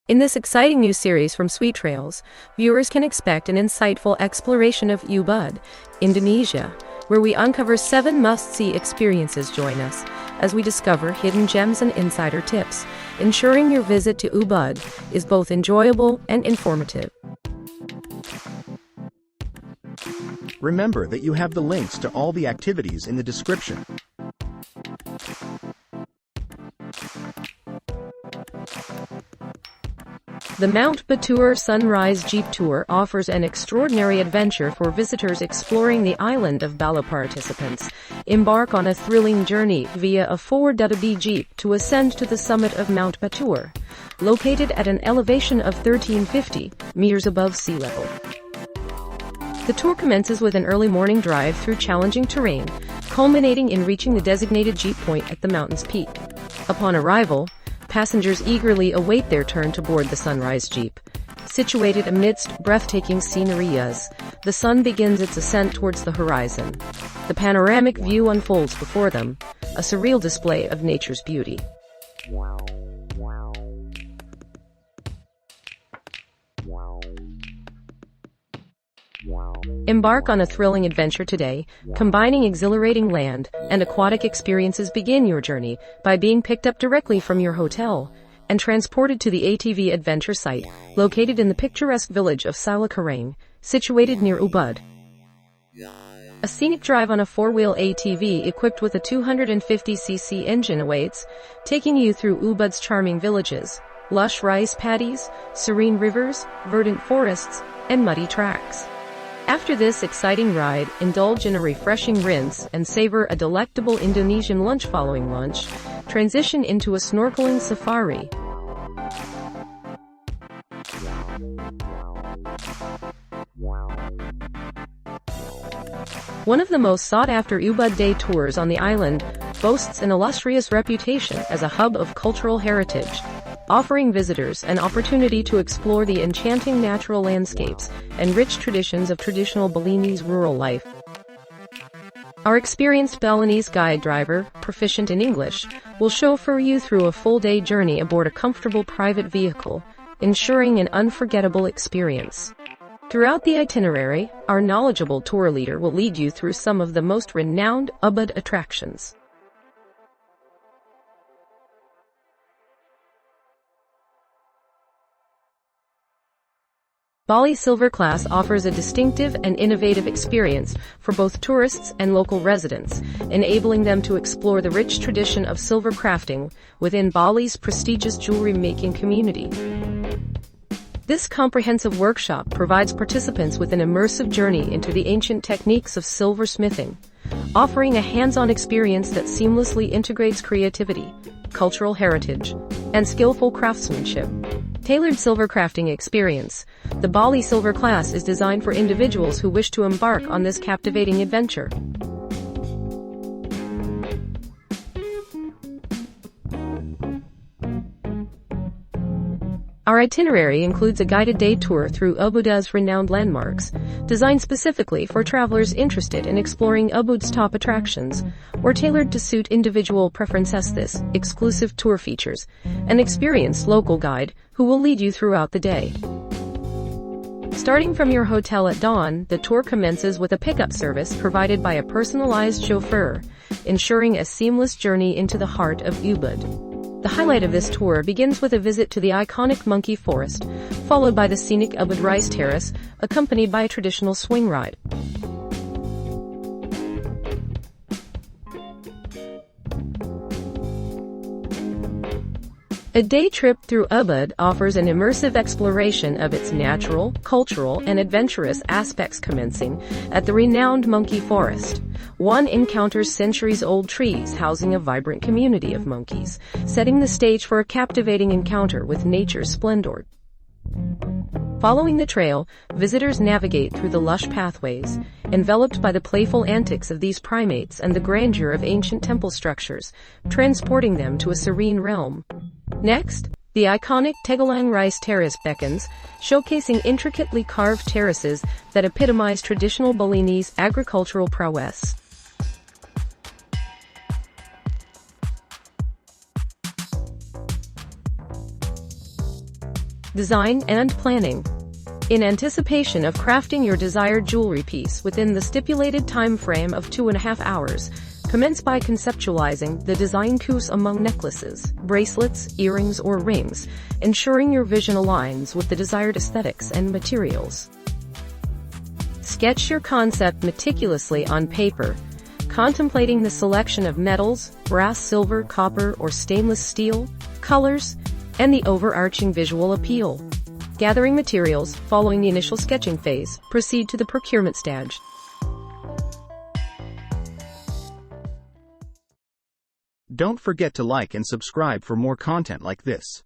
In this exciting new series from SuiteTrails, viewers can expect an insightful exploration of Ubud, Indonesia, where we uncover 7 must-see experiences. Join us as we discover hidden gems and insider tips, ensuring your visit to Ubud is both enjoyable and informative. Remember that you have the links to all the activities in the description. The Mount Batur Sunrise Jeep Tour offers an extraordinary adventure for visitors exploring the island of Bali. Participants embark on a thrilling journey via a 4x4 Jeep to ascend to the summit of Mount Batur, located at an elevation of 1,350 meters above sea level. The tour commences with an early morning drive through challenging terrain, culminating in reaching the designated Jeep point at the mountain's peak. Upon arrival, passengers eagerly await their turn to board the Sunrise Jeep. Situated amidst breathtaking scenery as the sun begins its ascent towards the horizon, the panoramic view unfolds before them, a surreal display of nature's beauty. Embark on a thrilling adventure today, combining exhilarating land and aquatic experiences. Begin your journey by being picked up directly from your hotel and transported to the ATV adventure site, located in the picturesque village of Silakarang, situated near Ubud. A scenic drive on a 4-wheel ATV equipped with a 250cc engine awaits, taking you through Ubud's charming villages, lush rice paddies, serene rivers, verdant forests, and muddy tracks. After this exciting ride, indulge in a refreshing rinse and savor a delectable Indonesian lunch. Following lunch, transition into a snorkeling safari. One of the most sought-after Ubud day tours on the island boasts an illustrious reputation as a hub of cultural heritage, offering visitors an opportunity to explore the enchanting natural landscapes and rich traditions of traditional Balinese rural life. Our experienced Balinese guide driver, proficient in English, will chauffeur you through a full-day journey aboard a comfortable private vehicle, ensuring an unforgettable experience. Throughout the itinerary, our knowledgeable tour leader will lead you through some of the most renowned Ubud attractions. Bali Silver Class offers a distinctive and innovative experience for both tourists and local residents, enabling them to explore the rich tradition of silver crafting within Bali's prestigious jewelry-making community. This comprehensive workshop provides participants with an immersive journey into the ancient techniques of silversmithing, offering a hands-on experience that seamlessly integrates creativity, cultural heritage, and skillful craftsmanship. Tailored silver crafting experience. The Bali Silver Class is designed for individuals who wish to embark on this captivating adventure. Our itinerary includes a guided day tour through Ubud's renowned landmarks, designed specifically for travelers interested in exploring Ubud's top attractions, or tailored to suit individual preferences. This exclusive tour features an experienced local guide who will lead you throughout the day. Starting from your hotel at dawn, the tour commences with a pickup service provided by a personalized chauffeur, ensuring a seamless journey into the heart of Ubud. The highlight of this tour begins with a visit to the iconic monkey forest, followed by the scenic Ubud Rice Terrace, accompanied by a traditional swing ride. A day trip through Ubud offers an immersive exploration of its natural, cultural, and adventurous aspects. Commencing at the renowned monkey forest, one encounters centuries-old trees housing a vibrant community of monkeys, setting the stage for a captivating encounter with nature's splendor. Following the trail, visitors navigate through the lush pathways, enveloped by the playful antics of these primates and the grandeur of ancient temple structures, transporting them to a serene realm. Next, the iconic Tegalang Rice Terrace beckons, showcasing intricately carved terraces that epitomize traditional Balinese agricultural prowess. Design and planning. In anticipation of crafting your desired jewelry piece within the stipulated time frame of 2.5 hours, commence by conceptualizing the design cues among necklaces, bracelets, earrings, or rings, ensuring your vision aligns with the desired aesthetics and materials. Sketch your concept meticulously on paper, contemplating the selection of metals, brass, silver, copper, or stainless steel, colors, and the overarching visual appeal. Gathering materials. Following the initial sketching phase, proceed to the procurement stage. Don't forget to like and subscribe for more content like this.